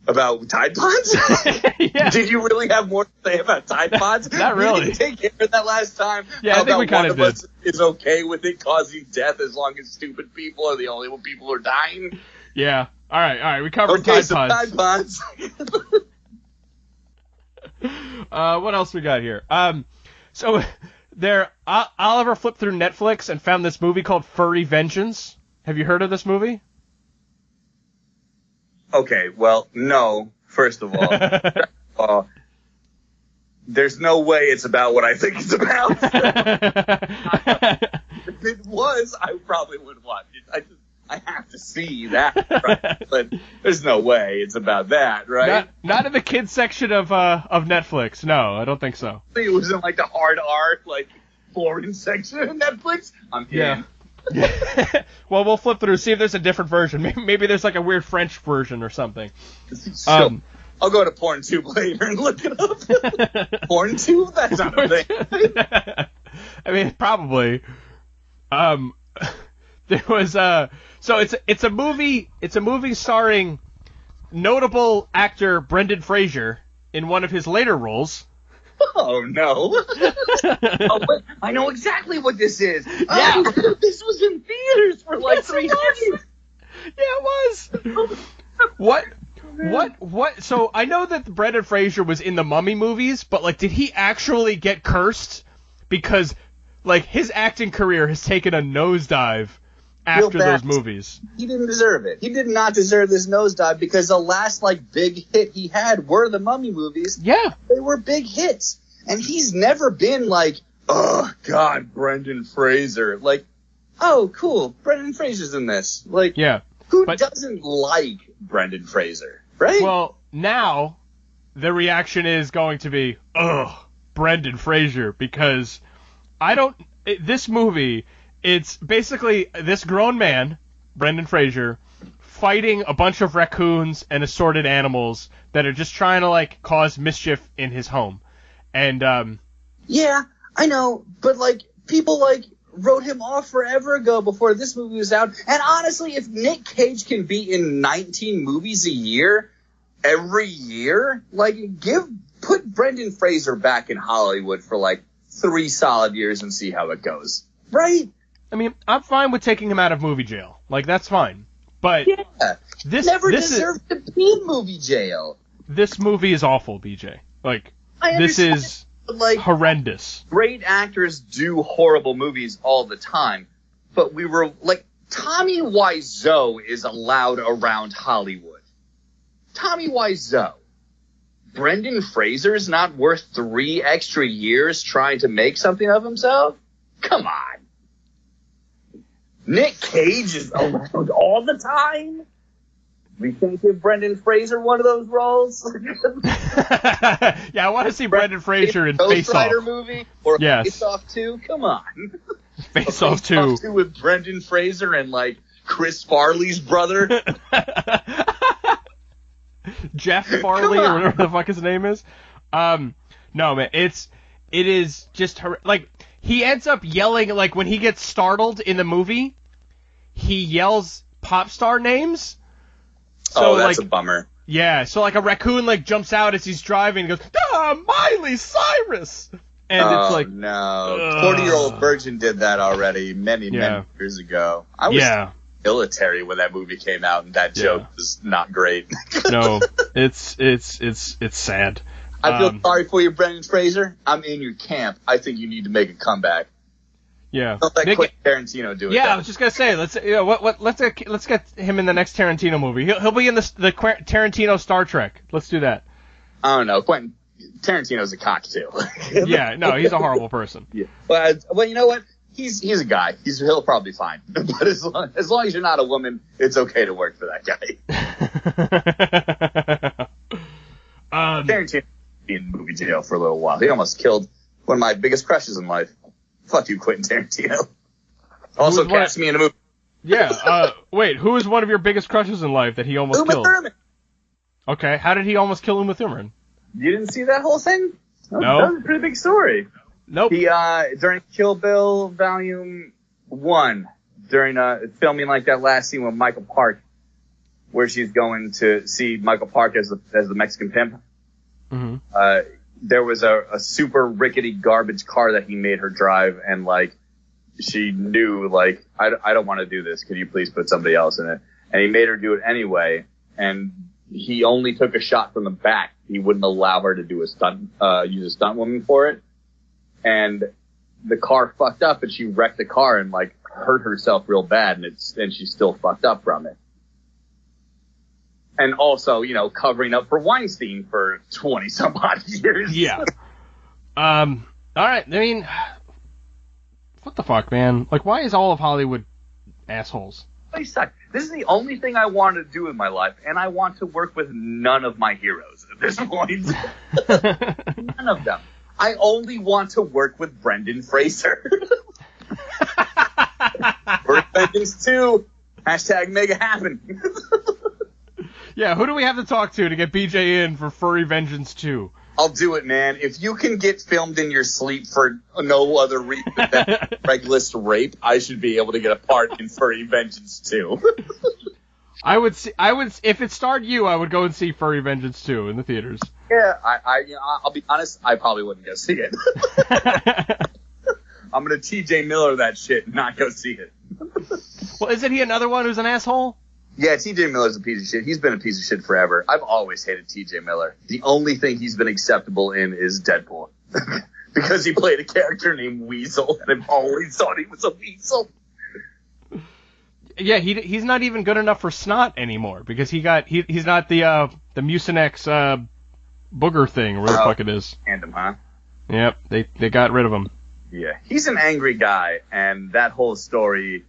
About Tide Pods? Yeah. Did you really have more to say about Tide Pods? Not really. We didn't take care of that last time. Yeah, How I think we about kind of did. us is okay with it causing death as long as stupid people are the only one people are dying? Yeah. All right. We covered Okay, Tide so Pods. Tide Pods. What else we got here? So Oliver flipped through Netflix and found this movie called Furry Vengeance. Have you heard of this movie? Okay, well, no, first of all. There's no way it's about what I think it's about. If it was, I probably would watch it. I have to see that, right? But there's no way it's about that, right? Not in the kids section of Netflix. No, I don't think so. It was in like the hard R, like foreign section of Netflix. I'm in. Well, we'll flip through, see if there's a different version. Maybe there's like a weird French version or something. So, I'll go to PornTube later and look it up. PornTube? That's not a thing. I mean, probably. There was so it's a movie starring notable actor Brendan Fraser in one of his later roles. Oh no! But I know exactly what this is. Yeah, this was in theaters for like 3 years. Yeah, it was. What? So I know that Brendan Fraser was in the Mummy movies, but like, did he actually get cursed? Because like his acting career has taken a nosedive after those movies. He didn't deserve it. He did not deserve this nosedive because the last like big hit he had were the Mummy movies. Yeah, they were big hits, and he's never been like, oh God, Brendan Fraser. Like, oh cool, Brendan Fraser's in this. Like, yeah, who doesn't like Brendan Fraser, right? Well, now the reaction is going to be, ugh, Brendan Fraser, because this movie. It's basically this grown man, Brendan Fraser, fighting a bunch of raccoons and assorted animals that are just trying to like cause mischief in his home. And yeah, I know, but like people like wrote him off forever ago before this movie was out. And honestly, if Nick Cage can be in 19 movies a year, every year, like put Brendan Fraser back in Hollywood for like 3 solid years and see how it goes. Right? I mean, I'm fine with taking him out of movie jail. Like, that's fine. But this deserved to be in movie jail. This movie is awful, BJ. Like, this is like horrendous. Great actors do horrible movies all the time, but we were like, Tommy Wiseau is allowed around Hollywood. Tommy Wiseau. Brendan Fraser's not worth 3 extra years trying to make something of himself? Come on. Nick Cage is around all the time? We can't give Brendan Fraser one of those roles? Yeah, I want to see Brendan Fraser in Face Off. Ghost Rider movie? Or Face Off 2? Come on. Face Off 2. Face Off 2 with Brendan Fraser and, like, Chris Farley's brother? Jeff Farley, or whatever the fuck his name is. No, man, it is just, like, he ends up yelling, like, when he gets startled in the movie, he yells pop star names. So, that's a bummer. Yeah, so, like, a raccoon, like, jumps out as he's driving and goes, Miley Cyrus! And it's like, no. 40-Year-Old Virgin did that already many years ago. I was military when that movie came out, and that joke was not great. No, it's sad. I feel sorry for you, Brendan Fraser. I'm in your camp. I think you need to make a comeback. Yeah. Don't let Quentin Tarantino do it. Yeah, I was just gonna say, let's get him in the next Tarantino movie. He'll be in the Tarantino Star Trek. Let's do that. I don't know. Quentin Tarantino's a cock too. Yeah, no, he's a horrible person. Yeah. Well, you know what? He's a guy. He'll probably be fine. But as long as you're not a woman, it's okay to work for that guy. Tarantino in movie jail for a little while. He almost killed one of my biggest crushes in life. Fuck you, Quentin Tarantino. Also cast me in a movie. Yeah, wait, who is one of your biggest crushes in life that he almost killed? Thurman. Okay, how did he almost kill Uma Thurman? You didn't see that whole thing? No. That was a pretty big story. Nope. He, during Kill Bill Volume 1, during filming like that last scene with Michael Park, where she's going to see Michael Park as the Mexican pimp. Mm-hmm. There was a super rickety garbage car that he made her drive, and like she knew like I don't want to do this. Could you please put somebody else in it? And he made her do it anyway. And he only took a shot from the back. He wouldn't allow her to do use a stunt woman for it. And the car fucked up, and she wrecked the car and like hurt herself real bad, and she's still fucked up from it. And also, you know, covering up for Weinstein for 20 some odd years. Yeah. All right. I mean, what the fuck, man? Like, why is all of Hollywood assholes? They suck. This is the only thing I want to do in my life, and I want to work with none of my heroes at this point. None of them. I only want to work with Brendan Fraser. For Vengeance 2. Hashtag make it happen. Yeah, who do we have to talk to get BJ in for Furry Vengeance 2? I'll do it, man. If you can get filmed in your sleep for no other reason than Craigslist rape, I should be able to get a part in Furry Vengeance 2. I would, if it starred you, I would go and see Furry Vengeance 2 in the theaters. Yeah, I'll be honest, I probably wouldn't go see it. I'm gonna TJ Miller that shit and not go see it. Well, isn't he another one who's an asshole? Yeah, TJ Miller's a piece of shit. He's been a piece of shit forever. I've always hated TJ Miller. The only thing he's been acceptable in is Deadpool. Because he played a character named Weasel, and I've always thought he was a weasel. Yeah, he's not even good enough for Snot anymore, because he's not the Mucinex booger thing, or whatever the fuck it is. Tandem, huh? Yep, they got rid of him. Yeah, he's an angry guy, and that whole story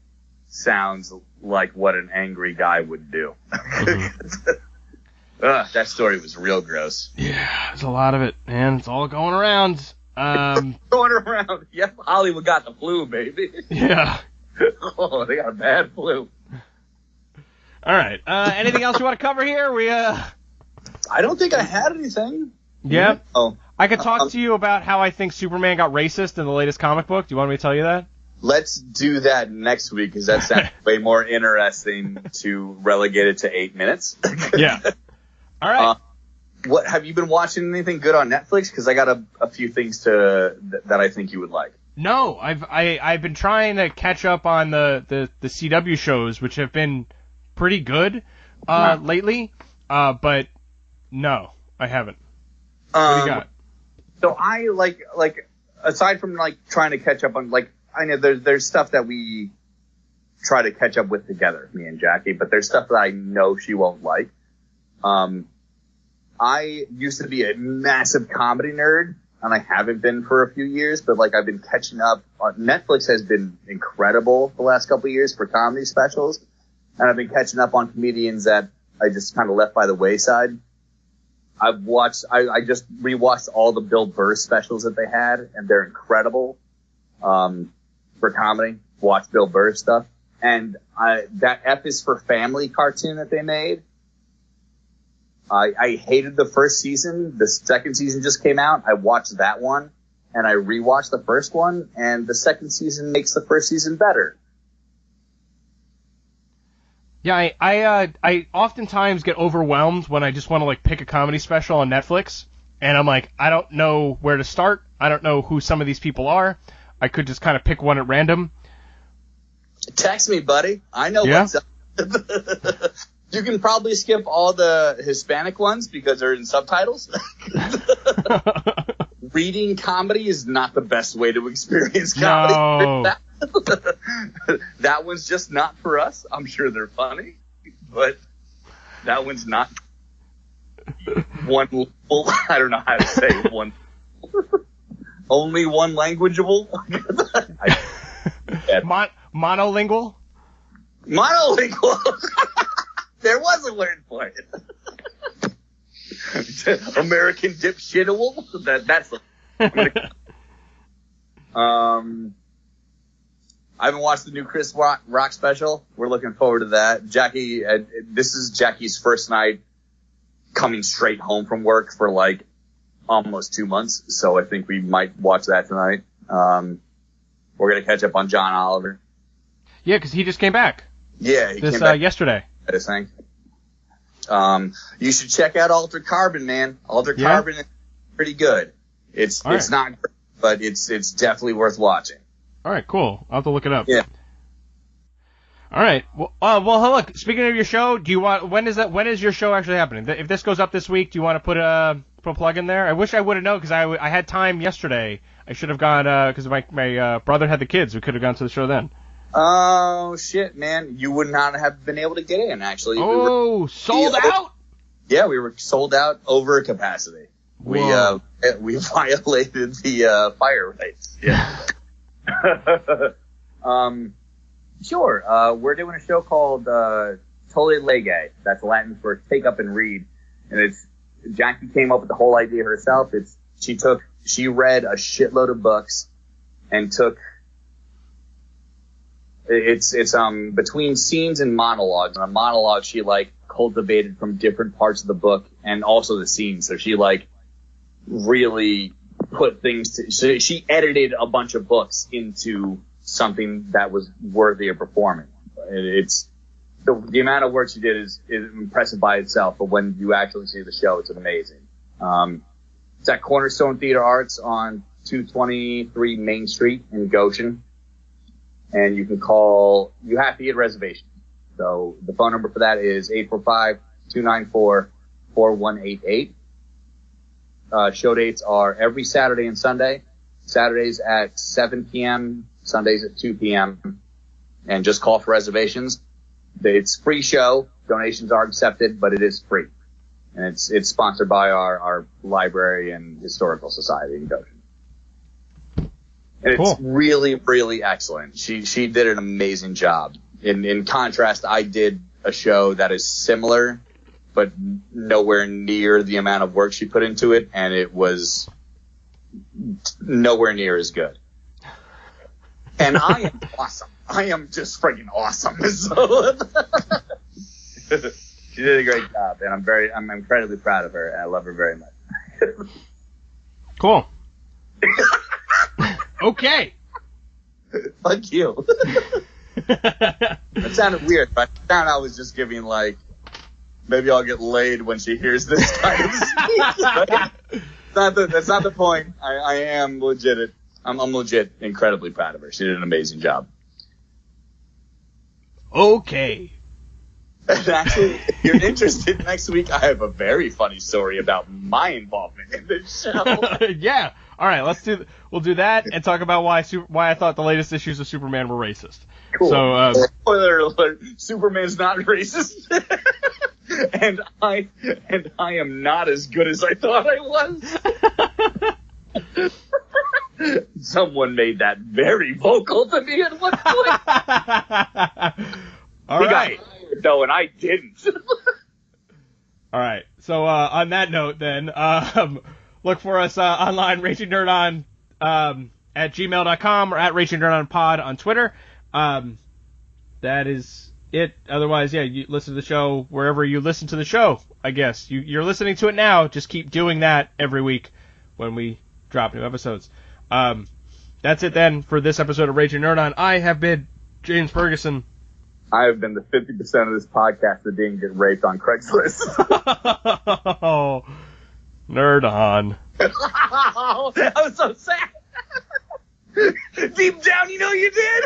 sounds like what an angry guy would do. Mm-hmm. That story was real gross. Yeah, there's a lot of it, man. It's all going around. Going around. Yep, Hollywood got the flu, baby. Yeah. Oh, they got a bad flu. All right. Anything else you want to cover here? I don't think I had anything. Yeah. Oh. I could talk to you about how I think Superman got racist in the latest comic book. Do you want me to tell you that? Let's do that next week, because that sounds way more interesting to relegate it to 8 minutes. Yeah. All right. What have you been watching anything good on Netflix? Because I got a few things that I think you would like. No, I've been trying to catch up on the CW shows, which have been pretty good lately. But no, I haven't. What do you got? So I like aside from like trying to catch up on like. I know there's stuff that we try to catch up with together, me and Jackie, but there's stuff that I know she won't like. I used to be a massive comedy nerd, and I haven't been for a few years, but like I've been catching up. Netflix has been incredible the last couple of years for comedy specials, and I've been catching up on comedians that I just kind of left by the wayside. I just rewatched all the Bill Burr specials that they had, and they're incredible. For comedy, watch Bill Burr stuff. And that F is for Family cartoon that they made, I hated the first season. The second season just came out. I watched that one, and I rewatched the first one, and the second season makes the first season better. Yeah, I oftentimes get overwhelmed when I just want to like pick a comedy special on Netflix, and I'm like, I don't know where to start. I don't know who some of these people are. I could just kind of pick one at random. Text me, buddy. I know what's up. You can probably skip all the Hispanic ones because they're in subtitles. Reading comedy is not the best way to experience comedy. No. That one's just not for us. I'm sure they're funny, but that one's not one. I don't know how to say one. Only one languageable? Monolingual? Monolingual! There was a word for it. American dipshitable? That's I haven't watched the new Chris Rock special. We're looking forward to that. Jackie, this is Jackie's first night coming straight home from work for like almost 2 months, so I think we might watch that tonight. We're gonna catch up on John Oliver. Yeah, because he just came back. Yeah, he came back yesterday. I think. You should check out Altered Carbon, man. Altered Carbon is pretty good. It's not great, but it's definitely worth watching. All right, cool. I'll have to look it up. Yeah. All right. Well, look. Speaking of your show, when is your show actually happening? If this goes up this week, do you want to put a plug in there? I wish I would have known because I had time yesterday. I should have gone because my brother had the kids. We could have gone to the show then. Oh shit, man! You would not have been able to get in. Actually, sold out. Yeah, we were sold out over capacity. Whoa. We violated the fire rights. Yeah. Sure. We're doing a show called Tole Lege. That's Latin for take up and read. And Jackie came up with the whole idea herself. She read a shitload of books and it's between scenes and monologues. And a monologue she cultivated from different parts of the book and also the scenes. So she really put things she edited a bunch of books into something that was worthy of performing. It's the amount of work she did is impressive by itself, but when you actually see the show, it's amazing. It's at Cornerstone Theater Arts on 223 Main Street in Goshen, and you have to get reservations. So the phone number for that is 845-294-4188. Show dates are every Saturday and Sunday. Saturdays at 7 p.m., Sundays at 2 p.m. And just call for reservations. It's a free show. Donations are accepted, but it is free. And it's sponsored by our library and historical society in Goshen. And cool. It's really, really excellent. She did an amazing job. In contrast, I did a show that is similar, but nowhere near the amount of work she put into it, and it was nowhere near as good. And I am awesome. I am just freaking awesome. So she did a great job, and I'm incredibly proud of her, and I love her very much. Cool. Okay. Fuck you. That sounded weird, but I found I was just giving maybe I'll get laid when she hears this kind of speech. That's not the point. I am legit. I'm legit incredibly proud of her. She did an amazing job. Okay. And actually, if you're interested, next week I have a very funny story about my involvement in this show. Yeah. All right. We'll do that and talk about why I thought the latest issues of Superman were racist. Cool. So, spoiler alert: Superman's not racist, and I am not as good as I thought I was. Someone made that very vocal to me at one point. All right. Got hired, though, and I didn't. All right. So on that note, then, look for us online, Raging Nerd on at gmail.com or at Raging Nerd on Pod on Twitter. That is it. Otherwise, yeah, you listen to the show wherever you listen to the show. I guess you're listening to it now. Just keep doing that every week when we drop new episodes. That's it then for this episode of Raging Nerd On. I have been James Ferguson. I have been the 50% of this podcast that didn't get raped on Craigslist. Oh, Nerd On. I was so sad. Deep down, you know you did.